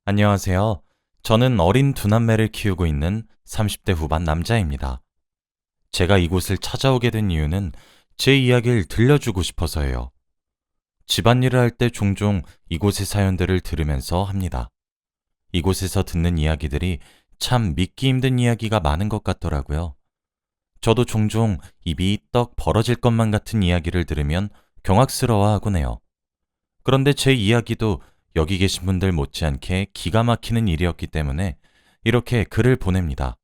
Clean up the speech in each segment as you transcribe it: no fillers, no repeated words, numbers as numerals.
안녕하세요. 저는 어린 두 남매를 키우고 있는 30대 후반 남자입니다. 제가 이곳을 찾아오게 된 이유는 제 이야기를 들려주고 싶어서예요. 집안일을 할 때 종종 이곳의 사연들을 들으면서 합니다. 이곳에서 듣는 이야기들이 참 믿기 힘든 이야기가 많은 것 같더라고요. 저도 종종 입이 떡 벌어질 것만 같은 이야기를 들으면 경악스러워하곤 해요. 그런데 제 이야기도 여기 계신 분들 못지않게 기가 막히는 일이었기 때문에 이렇게 글을 보냅니다.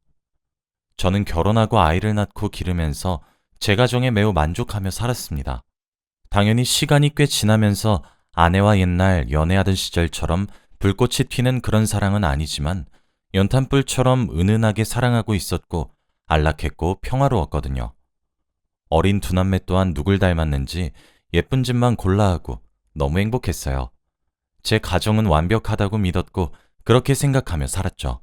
저는 결혼하고 아이를 낳고 기르면서 제 가정에 매우 만족하며 살았습니다. 당연히 시간이 꽤 지나면서 아내와 옛날 연애하던 시절처럼 불꽃이 튀는 그런 사랑은 아니지만 연탄불처럼 은은하게 사랑하고 있었고 안락했고 평화로웠거든요. 어린 두 남매 또한 누굴 닮았는지 예쁜 짓만 골라 하고 너무 행복했어요. 제 가정은 완벽하다고 믿었고 그렇게 생각하며 살았죠.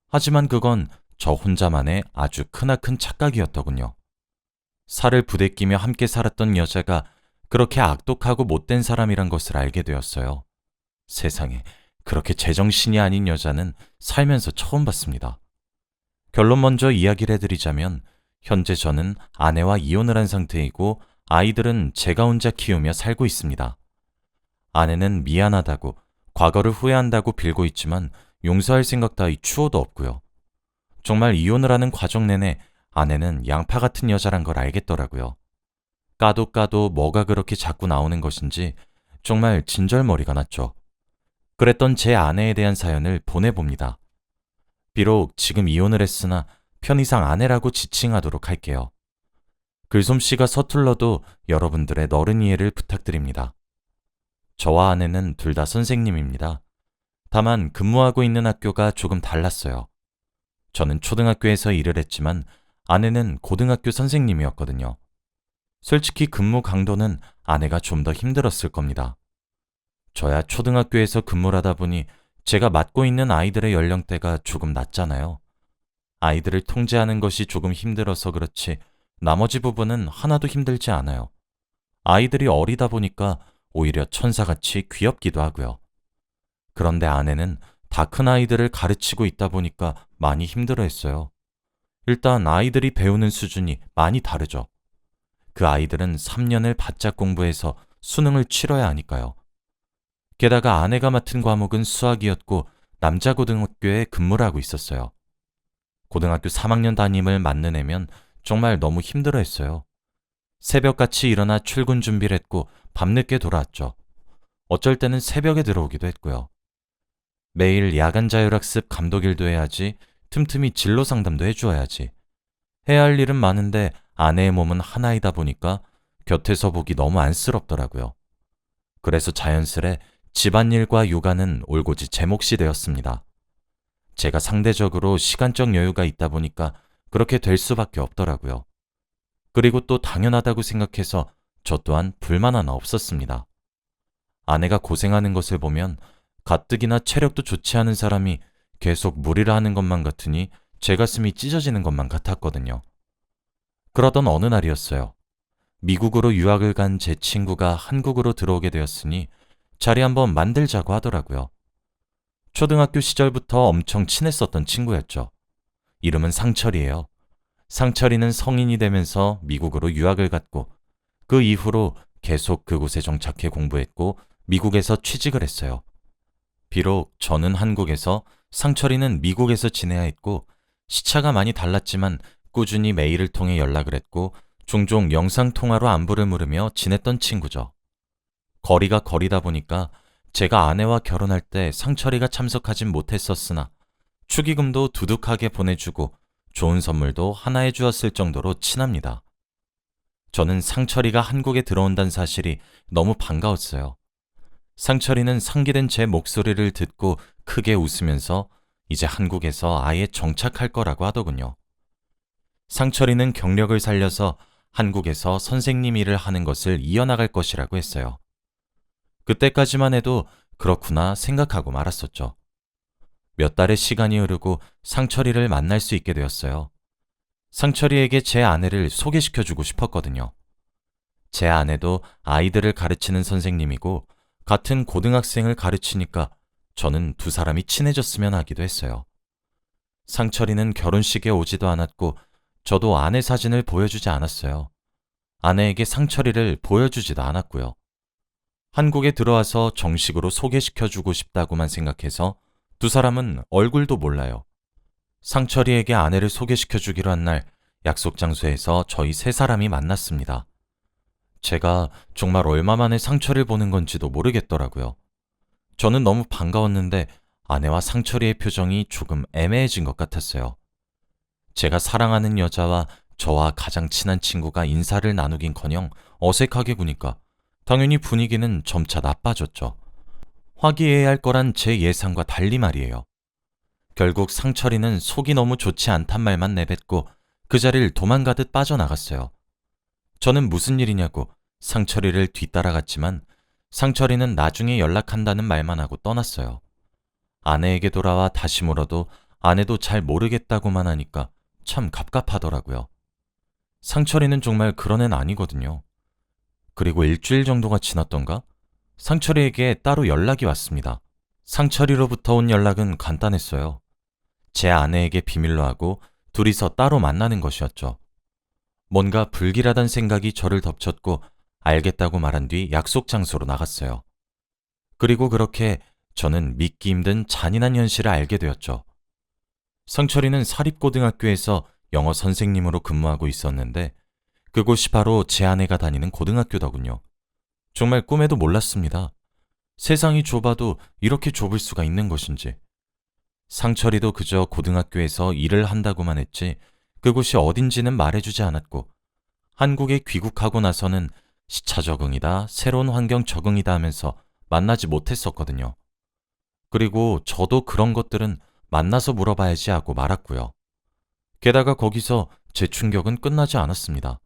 하지만 그건 저 혼자만의 아주 크나큰 착각이었더군요. 살을 부대끼며 함께 살았던 여자가 그렇게 악독하고 못된 사람이란 것을 알게 되었어요. 세상에, 그렇게 제정신이 아닌 여자는 살면서 처음 봤습니다. 결론 먼저 이야기를 해드리자면 현재 저는 아내와 이혼을 한 상태이고 아이들은 제가 혼자 키우며 살고 있습니다. 아내는 미안하다고, 과거를 후회한다고 빌고 있지만 용서할 생각 따위 추호도 없고요. 정말 이혼을 하는 과정 내내 아내는 양파 같은 여자란 걸 알겠더라고요. 까도 까도 뭐가 그렇게 자꾸 나오는 것인지 정말 진절머리가 났죠. 그랬던 제 아내에 대한 사연을 보내봅니다. 비록 지금 이혼을 했으나 편의상 아내라고 지칭하도록 할게요. 글솜씨가 서툴러도 여러분들의 너른 이해를 부탁드립니다. 저와 아내는 둘 다 선생님입니다. 다만 근무하고 있는 학교가 조금 달랐어요. 저는 초등학교에서 일을 했지만 아내는 고등학교 선생님이었거든요. 솔직히 근무 강도는 아내가 좀 더 힘들었을 겁니다. 저야 초등학교에서 근무를 하다 보니 제가 맡고 있는 아이들의 연령대가 조금 낮잖아요. 아이들을 통제하는 것이 조금 힘들어서 그렇지 나머지 부분은 하나도 힘들지 않아요. 아이들이 어리다 보니까 오히려 천사같이 귀엽기도 하고요. 그런데 아내는 다 큰 아이들을 가르치고 있다 보니까 많이 힘들어했어요. 일단 아이들이 배우는 수준이 많이 다르죠. 그 아이들은 3년을 바짝 공부해서 수능을 치러야 하니까요. 게다가 아내가 맡은 과목은 수학이었고 남자 고등학교에 근무를 하고 있었어요. 고등학교 3학년 담임을 맡는 애면 정말 너무 힘들어했어요. 새벽같이 일어나 출근 준비를 했고 밤늦게 돌아왔죠. 어쩔 때는 새벽에 들어오기도 했고요. 매일 야간 자율학습 감독일도 해야지, 틈틈이 진로 상담도 해주어야지. 해야 할 일은 많은데 아내의 몸은 하나이다 보니까 곁에서 보기 너무 안쓰럽더라고요. 그래서 자연스레 집안일과 육아는 올고지 제 몫이 되었습니다. 제가 상대적으로 시간적 여유가 있다 보니까 그렇게 될 수밖에 없더라고요. 그리고 또 당연하다고 생각해서 저 또한 불만 하나 없었습니다. 아내가 고생하는 것을 보면 가뜩이나 체력도 좋지 않은 사람이 계속 무리를 하는 것만 같으니 제 가슴이 찢어지는 것만 같았거든요. 그러던 어느 날이었어요. 미국으로 유학을 간 제 친구가 한국으로 들어오게 되었으니 자리 한번 만들자고 하더라고요. 초등학교 시절부터 엄청 친했었던 친구였죠. 이름은 상철이에요. 상철이는 성인이 되면서 미국으로 유학을 갔고 그 이후로 계속 그곳에 정착해 공부했고 미국에서 취직을 했어요. 비록 저는 한국에서 상철이는 미국에서 지내야 했고 시차가 많이 달랐지만 꾸준히 메일을 통해 연락을 했고 종종 영상통화로 안부를 물으며 지냈던 친구죠. 거리가 거리다 보니까 제가 아내와 결혼할 때 상철이가 참석하진 못했었으나 축의금도 두둑하게 보내주고 좋은 선물도 하나 해주었을 정도로 친합니다. 저는 상철이가 한국에 들어온다는 사실이 너무 반가웠어요. 상철이는 상기된 제 목소리를 듣고 크게 웃으면서 이제 한국에서 아예 정착할 거라고 하더군요. 상철이는 경력을 살려서 한국에서 선생님 일을 하는 것을 이어나갈 것이라고 했어요. 그때까지만 해도 그렇구나 생각하고 말았었죠. 몇 달의 시간이 흐르고 상철이를 만날 수 있게 되었어요. 상철이에게 제 아내를 소개시켜주고 싶었거든요. 제 아내도 아이들을 가르치는 선생님이고 같은 고등학생을 가르치니까 저는 두 사람이 친해졌으면 하기도 했어요. 상철이는 결혼식에 오지도 않았고 저도 아내 사진을 보여주지 않았어요. 아내에게 상철이를 보여주지도 않았고요. 한국에 들어와서 정식으로 소개시켜주고 싶다고만 생각해서 두 사람은 얼굴도 몰라요. 상철이에게 아내를 소개시켜주기로 한 날 약속 장소에서 저희 세 사람이 만났습니다. 제가 정말 얼마 만에 상철이를 보는 건지도 모르겠더라고요. 저는 너무 반가웠는데 아내와 상철이의 표정이 조금 애매해진 것 같았어요. 제가 사랑하는 여자와 저와 가장 친한 친구가 인사를 나누긴커녕 어색하게 구니까 당연히 분위기는 점차 나빠졌죠. 화기애애할 거란 제 예상과 달리 말이에요. 결국 상철이는 속이 너무 좋지 않단 말만 내뱉고 그 자리를 도망가듯 빠져나갔어요. 저는 무슨 일이냐고 상철이를 뒤따라갔지만 상철이는 나중에 연락한다는 말만 하고 떠났어요. 아내에게 돌아와 다시 물어도 아내도 잘 모르겠다고만 하니까 참 갑갑하더라고요. 상철이는 정말 그런 애는 아니거든요. 그리고 일주일 정도가 지났던가? 상철이에게 따로 연락이 왔습니다. 상철이로부터 온 연락은 간단했어요. 제 아내에게 비밀로 하고 둘이서 따로 만나는 것이었죠. 뭔가 불길하단 생각이 저를 덮쳤고 알겠다고 말한 뒤 약속 장소로 나갔어요. 그리고 그렇게 저는 믿기 힘든 잔인한 현실을 알게 되었죠. 상철이는 사립고등학교에서 영어 선생님으로 근무하고 있었는데 그곳이 바로 제 아내가 다니는 고등학교더군요. 정말 꿈에도 몰랐습니다. 세상이 좁아도 이렇게 좁을 수가 있는 것인지. 상철이도 그저 고등학교에서 일을 한다고만 했지 그곳이 어딘지는 말해주지 않았고 한국에 귀국하고 나서는 시차 적응이다, 새로운 환경 적응이다 하면서 만나지 못했었거든요. 그리고 저도 그런 것들은 만나서 물어봐야지 하고 말았고요. 게다가 거기서 제 충격은 끝나지 않았습니다.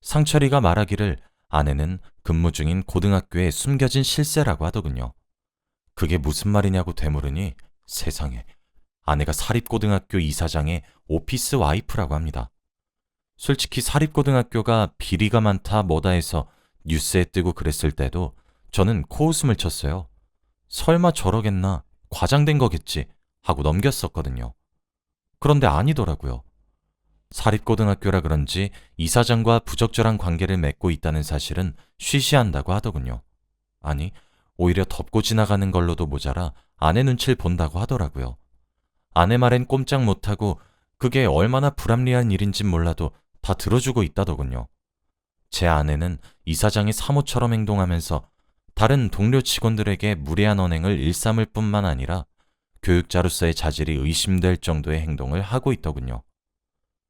상철이가 말하기를 아내는 근무 중인 고등학교에 숨겨진 실세라고 하더군요. 그게 무슨 말이냐고 되물으니 세상에, 아내가 사립고등학교 이사장의 오피스 와이프라고 합니다. 솔직히 사립고등학교가 비리가 많다 뭐다 해서 뉴스에 뜨고 그랬을 때도 저는 코웃음을 쳤어요. 설마 저러겠나, 과장된 거겠지 하고 넘겼었거든요. 그런데 아니더라고요. 사립고등학교라 그런지 이사장과 부적절한 관계를 맺고 있다는 사실은 쉬쉬한다고 하더군요. 아니, 오히려 덮고 지나가는 걸로도 모자라 아내 눈치를 본다고 하더라고요. 아내 말엔 꼼짝 못하고 그게 얼마나 불합리한 일인진 몰라도 다 들어주고 있다더군요. 제 아내는 이사장의 사모처럼 행동하면서 다른 동료 직원들에게 무례한 언행을 일삼을 뿐만 아니라 교육자로서의 자질이 의심될 정도의 행동을 하고 있더군요.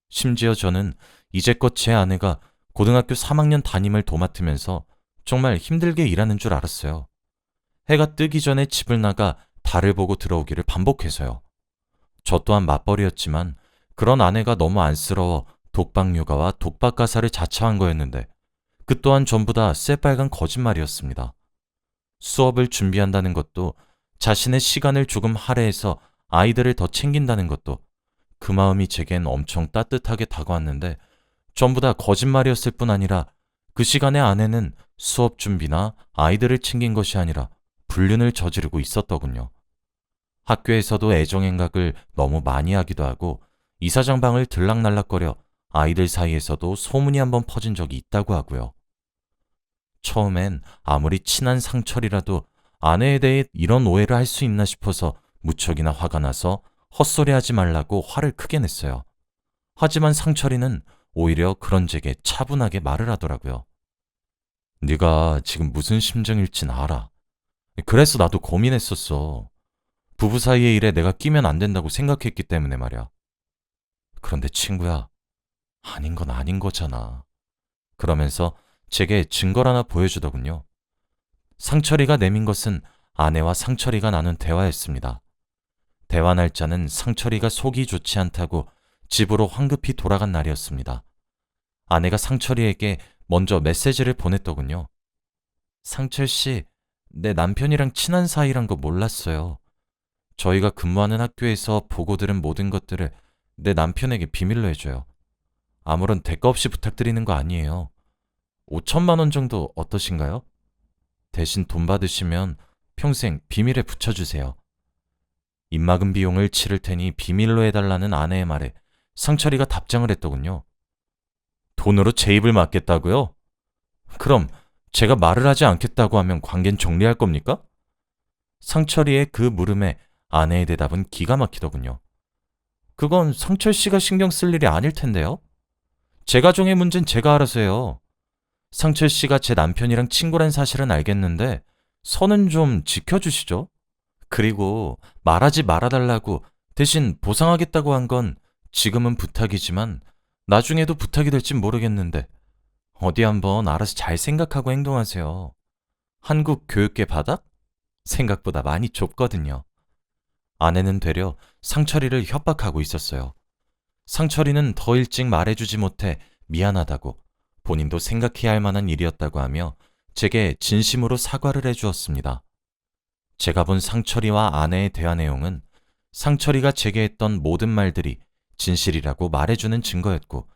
심지어 저는 이제껏 제 아내가 고등학교 3학년 담임을 도맡으면서 정말 힘들게 일하는 줄 알았어요. 해가 뜨기 전에 집을 나가 달을 보고 들어오기를 반복해서요. 저 또한 맞벌이였지만 그런 아내가 너무 안쓰러워 독박 육아와 독박 가사를 자처한 거였는데 그 또한 전부 다 새빨간 거짓말이었습니다. 수업을 준비한다는 것도, 자신의 시간을 조금 할애해서 아이들을 더 챙긴다는 것도 그 마음이 제겐 엄청 따뜻하게 다가왔는데 전부 다 거짓말이었을 뿐 아니라 그 시간에 아내는 수업 준비나 아이들을 챙긴 것이 아니라 불륜을 저지르고 있었더군요. 학교에서도 애정행각을 너무 많이 하기도 하고 이사장 방을 들락날락거려 아이들 사이에서도 소문이 한번 퍼진 적이 있다고 하고요. 처음엔 아무리 친한 상철이라도 아내에 대해 이런 오해를 할 수 있나 싶어서 무척이나 화가 나서 헛소리하지 말라고 화를 크게 냈어요. 하지만 상철이는 오히려 그런 제게 차분하게 말을 하더라고요. 네가 지금 무슨 심정일진 알아. 그래서 나도 고민했었어. 부부 사이의 일에 내가 끼면 안 된다고 생각했기 때문에 말이야. 그런데 친구야, 아닌 건 아닌 거잖아. 그러면서 제게 증거를 하나 보여주더군요. 상철이가 내민 것은 아내와 상철이가 나눈 대화였습니다. 대화 날짜는 상철이가 속이 좋지 않다고 집으로 황급히 돌아간 날이었습니다. 아내가 상철이에게 먼저 메시지를 보냈더군요. 상철 씨, 내 남편이랑 친한 사이란 거 몰랐어요. 저희가 근무하는 학교에서 보고 들은 모든 것들을 내 남편에게 비밀로 해줘요. 아무런 대가 없이 부탁드리는 거 아니에요. 5천만 원 정도 어떠신가요? 대신 돈 받으시면 평생 비밀에 붙여주세요. 입막음 비용을 치를 테니 비밀로 해달라는 아내의 말에 상철이가 답장을 했더군요. 돈으로 제 입을 막겠다고요? 그럼 제가 말을 하지 않겠다고 하면 관계는 정리할 겁니까? 상철이의 그 물음에 아내의 대답은 기가 막히더군요. 그건 상철 씨가 신경 쓸 일이 아닐 텐데요? 제 가정의 문제는 제가 알아서 해요. 상철 씨가 제 남편이랑 친구란 사실은 알겠는데 선은 좀 지켜주시죠. 그리고 말하지 말아달라고 대신 보상하겠다고 한 건 지금은 부탁이지만 나중에도 부탁이 될진 모르겠는데 어디 한번 알아서 잘 생각하고 행동하세요. 한국 교육계 바닥? 생각보다 많이 좁거든요. 아내는 되려 상철이를 협박하고 있었어요. 상철이는 더 일찍 말해주지 못해 미안하다고 본인도 생각해야 할 만한 일이었다고 하며 제게 진심으로 사과를 해주었습니다. 제가 본 상철이와 아내의 대화 내용은 상철이가 제게 했던 모든 말들이 진실이라고 말해주는 증거였고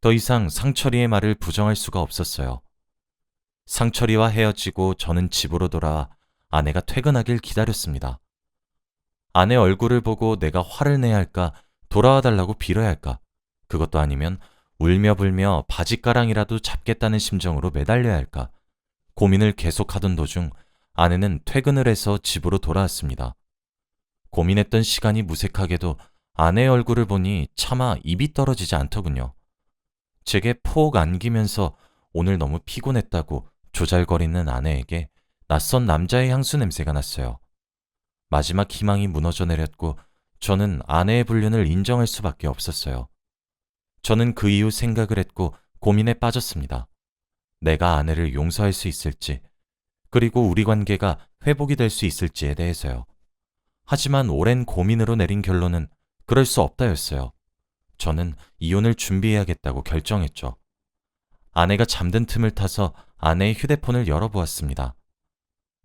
더 이상 상철이의 말을 부정할 수가 없었어요. 상철이와 헤어지고 저는 집으로 돌아와 아내가 퇴근하길 기다렸습니다. 아내 얼굴을 보고 내가 화를 내야 할까, 돌아와 달라고 빌어야 할까, 그것도 아니면 울며 불며 바짓가랑이라도 잡겠다는 심정으로 매달려야 할까, 고민을 계속하던 도중 아내는 퇴근을 해서 집으로 돌아왔습니다. 고민했던 시간이 무색하게도 아내의 얼굴을 보니 차마 입이 떨어지지 않더군요. 제게 폭 안기면서 오늘 너무 피곤했다고 조잘거리는 아내에게 낯선 남자의 향수 냄새가 났어요. 마지막 희망이 무너져 내렸고 저는 아내의 불륜을 인정할 수밖에 없었어요. 저는 그 이후 생각을 했고 고민에 빠졌습니다. 내가 아내를 용서할 수 있을지, 그리고 우리 관계가 회복이 될 수 있을지에 대해서요. 하지만 오랜 고민으로 내린 결론은 그럴 수 없다였어요. 저는 이혼을 준비해야겠다고 결정했죠. 아내가 잠든 틈을 타서 아내의 휴대폰을 열어보았습니다.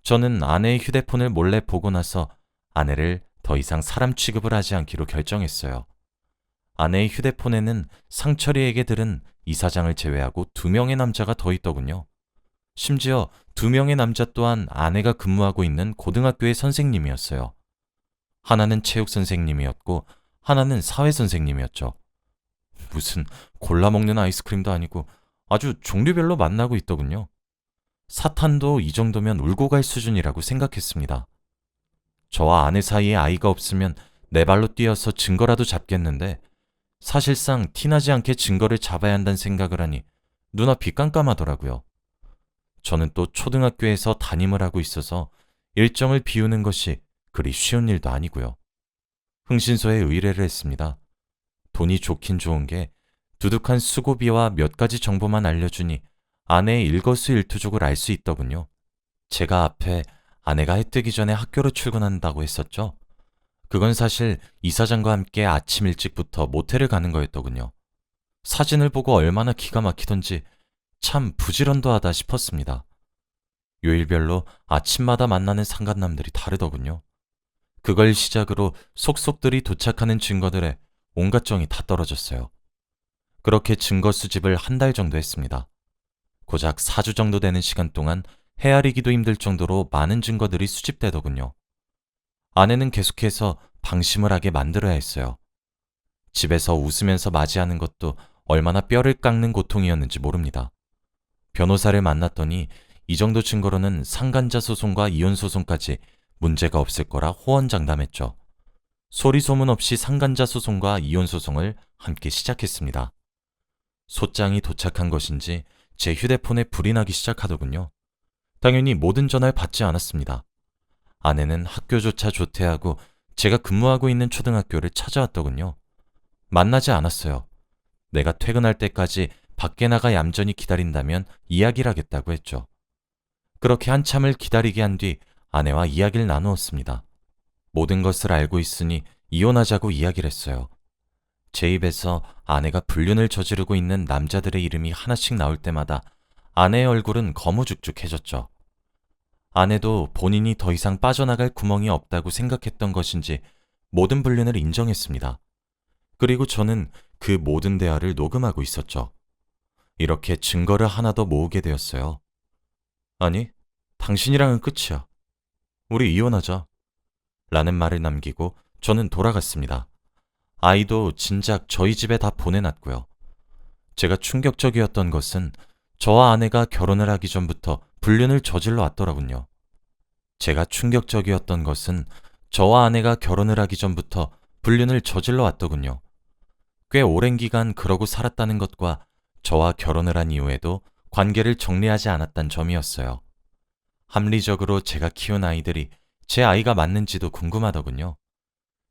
저는 아내의 휴대폰을 몰래 보고 나서 아내를 더 이상 사람 취급을 하지 않기로 결정했어요. 아내의 휴대폰에는 상철이에게 들은 이사장을 제외하고 2명의 남자가 더 있더군요. 심지어 2명의 남자 또한 아내가 근무하고 있는 고등학교의 선생님이었어요. 하나는 체육 선생님이었고 하나는 사회 선생님이었죠. 무슨 골라먹는 아이스크림도 아니고 아주 종류별로 만나고 있더군요. 사탄도 이 정도면 울고 갈 수준이라고 생각했습니다. 저와 아내 사이에 아이가 없으면 내 발로 뛰어서 증거라도 잡겠는데 사실상 티나지 않게 증거를 잡아야 한다는 생각을 하니 눈앞이 깜깜하더라고요. 저는 또 초등학교에서 담임을 하고 있어서 일정을 비우는 것이 그리 쉬운 일도 아니고요. 흥신소에 의뢰를 했습니다. 돈이 좋긴 좋은 게 두둑한 수고비와 몇 가지 정보만 알려주니 아내의 일거수일투족을 알 수 있더군요. 제가 앞에 아내가 해 뜨기 전에 학교로 출근한다고 했었죠. 그건 사실 이사장과 함께 아침 일찍부터 모텔을 가는 거였더군요. 사진을 보고 얼마나 기가 막히던지 참 부지런도하다 싶었습니다. 요일별로 아침마다 만나는 상간남들이 다르더군요. 그걸 시작으로 속속들이 도착하는 증거들에 온갖 정이 다 떨어졌어요. 그렇게 증거 수집을 한 달 정도 했습니다. 고작 4주 정도 되는 시간 동안 헤아리기도 힘들 정도로 많은 증거들이 수집되더군요. 아내는 계속해서 방심을 하게 만들어야 했어요. 집에서 웃으면서 맞이하는 것도 얼마나 뼈를 깎는 고통이었는지 모릅니다. 변호사를 만났더니 이 정도 증거로는 상간자 소송과 이혼 소송까지 문제가 없을 거라 호언장담했죠. 소리 소문 없이 상간자 소송과 이혼 소송을 함께 시작했습니다. 소장이 도착한 것인지 제 휴대폰에 불이 나기 시작하더군요. 당연히 모든 전화를 받지 않았습니다. 아내는 학교조차 조퇴하고 제가 근무하고 있는 초등학교를 찾아왔더군요. 만나지 않았어요. 내가 퇴근할 때까지 밖에 나가 얌전히 기다린다면 이야기를 하겠다고 했죠. 그렇게 한참을 기다리게 한 뒤 아내와 이야기를 나누었습니다. 모든 것을 알고 있으니 이혼하자고 이야기를 했어요. 제 입에서 아내가 불륜을 저지르고 있는 남자들의 이름이 하나씩 나올 때마다 아내의 얼굴은 거무죽죽해졌죠. 아내도 본인이 더 이상 빠져나갈 구멍이 없다고 생각했던 것인지 모든 불륜을 인정했습니다. 그리고 저는 그 모든 대화를 녹음하고 있었죠. 이렇게 증거를 하나 더 모으게 되었어요. 아니, 당신이랑은 끝이야. 우리 이혼하자. 라는 말을 남기고 저는 돌아갔습니다. 아이도 진작 저희 집에 다 보내놨고요. 제가 충격적이었던 것은 저와 아내가 결혼을 하기 전부터 불륜을 저질러 왔더라군요. 제가 충격적이었던 것은 저와 아내가 결혼을 하기 전부터 불륜을 저질러 왔더군요. 꽤 오랜 기간 그러고 살았다는 것과 저와 결혼을 한 이후에도 관계를 정리하지 않았단 점이었어요. 합리적으로 제가 키운 아이들이 제 아이가 맞는지도 궁금하더군요.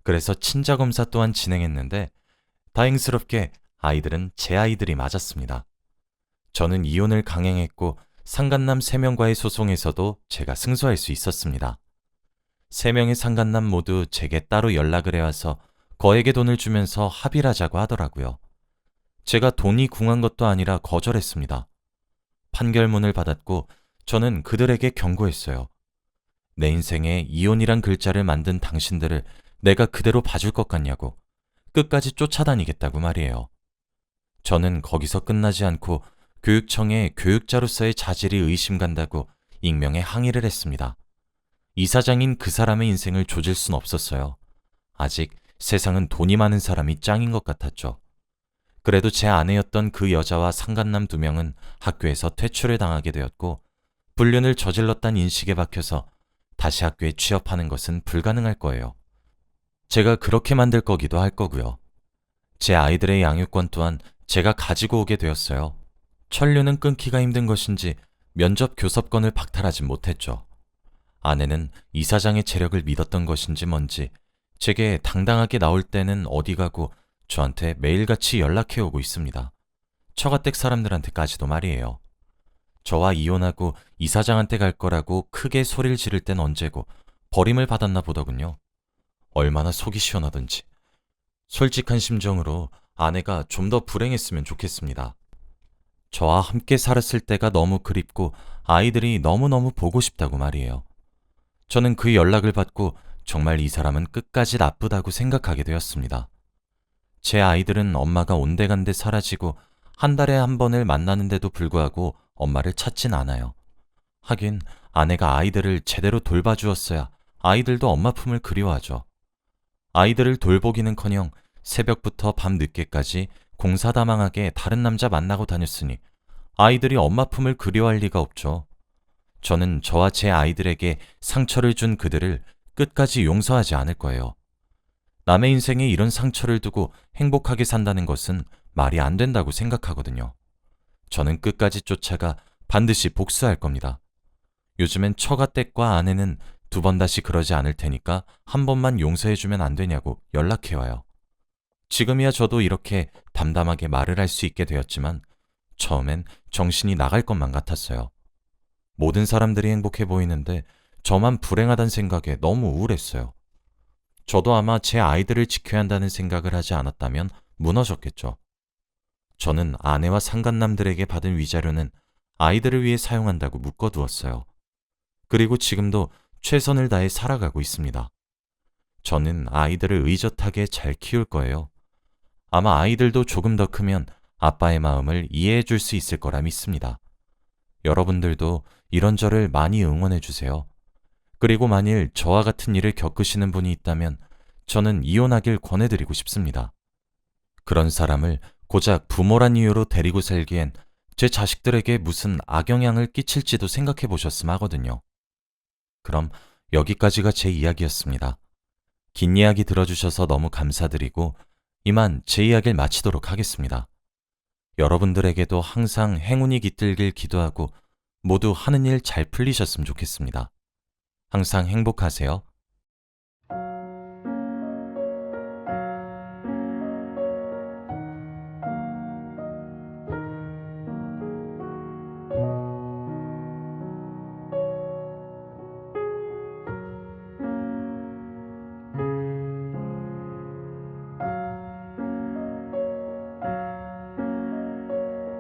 그래서 친자검사 또한 진행했는데 다행스럽게 아이들은 제 아이들이 맞았습니다. 저는 이혼을 강행했고 상간남 3명과의 소송에서도 제가 승소할 수 있었습니다. 3명의 상간남 모두 제게 따로 연락을 해와서 거액의 돈을 주면서 합의를 하자고 하더라고요. 제가 돈이 궁한 것도 아니라 거절했습니다. 판결문을 받았고 저는 그들에게 경고했어요. 내 인생에 이혼이란 글자를 만든 당신들을 내가 그대로 봐줄 것 같냐고 끝까지 쫓아다니겠다고 말이에요. 저는 거기서 끝나지 않고 교육청에 교육자로서의 자질이 의심간다고 익명의 항의를 했습니다. 이사장인 그 사람의 인생을 조질 순 없었어요. 아직 세상은 돈이 많은 사람이 짱인 것 같았죠. 그래도 제 아내였던 그 여자와 상간남 2명은 학교에서 퇴출을 당하게 되었고 불륜을 저질렀다는 인식에 박혀서 다시 학교에 취업하는 것은 불가능할 거예요. 제가 그렇게 만들 거기도 할 거고요. 제 아이들의 양육권 또한 제가 가지고 오게 되었어요. 천류는 끊기가 힘든 것인지 면접 교섭권을 박탈하지 못했죠. 아내는 이사장의 재력을 믿었던 것인지 뭔지 제게 당당하게 나올 때는 어디 가고 저한테 매일같이 연락해 오고 있습니다. 처가댁 사람들한테까지도 말이에요. 저와 이혼하고 이사장한테 갈 거라고 크게 소리를 지를 땐 언제고 버림을 받았나 보더군요. 얼마나 속이 시원하던지. 솔직한 심정으로 아내가 좀 더 불행했으면 좋겠습니다. 저와 함께 살았을 때가 너무 그립고 아이들이 너무너무 보고 싶다고 말이에요. 저는 그 연락을 받고 정말 이 사람은 끝까지 나쁘다고 생각하게 되었습니다. 제 아이들은 엄마가 온데간데 사라지고 한 달에 한 번을 만나는데도 불구하고 엄마를 찾진 않아요. 하긴 아내가 아이들을 제대로 돌봐주었어야 아이들도 엄마 품을 그리워하죠. 아이들을 돌보기는커녕 새벽부터 밤 늦게까지 공사다망하게 다른 남자 만나고 다녔으니 아이들이 엄마 품을 그리워할 리가 없죠. 저는 저와 제 아이들에게 상처를 준 그들을 끝까지 용서하지 않을 거예요. 남의 인생에 이런 상처를 두고 행복하게 산다는 것은 말이 안 된다고 생각하거든요. 저는 끝까지 쫓아가 반드시 복수할 겁니다. 요즘엔 처가댁과 아내는 2번 다시 그러지 않을 테니까 한 번만 용서해주면 안 되냐고 연락해와요. 지금이야 저도 이렇게 담담하게 말을 할 수 있게 되었지만 처음엔 정신이 나갈 것만 같았어요. 모든 사람들이 행복해 보이는데 저만 불행하다는 생각에 너무 우울했어요. 저도 아마 제 아이들을 지켜야 한다는 생각을 하지 않았다면 무너졌겠죠. 저는 아내와 상간남들에게 받은 위자료는 아이들을 위해 사용한다고 묶어두었어요. 그리고 지금도 최선을 다해 살아가고 있습니다. 저는 아이들을 의젓하게 잘 키울 거예요. 아마 아이들도 조금 더 크면 아빠의 마음을 이해해 줄 수 있을 거라 믿습니다. 여러분들도 이런 저를 많이 응원해 주세요. 그리고 만일 저와 같은 일을 겪으시는 분이 있다면 저는 이혼하길 권해드리고 싶습니다. 그런 사람을 고작 부모란 이유로 데리고 살기엔 제 자식들에게 무슨 악영향을 끼칠지도 생각해 보셨음 하거든요. 그럼 여기까지가 제 이야기였습니다. 긴 이야기 들어주셔서 너무 감사드리고 이만 제 이야기를 마치도록 하겠습니다. 여러분들에게도 항상 행운이 깃들길 기도하고 모두 하는 일 잘 풀리셨으면 좋겠습니다. 항상 행복하세요.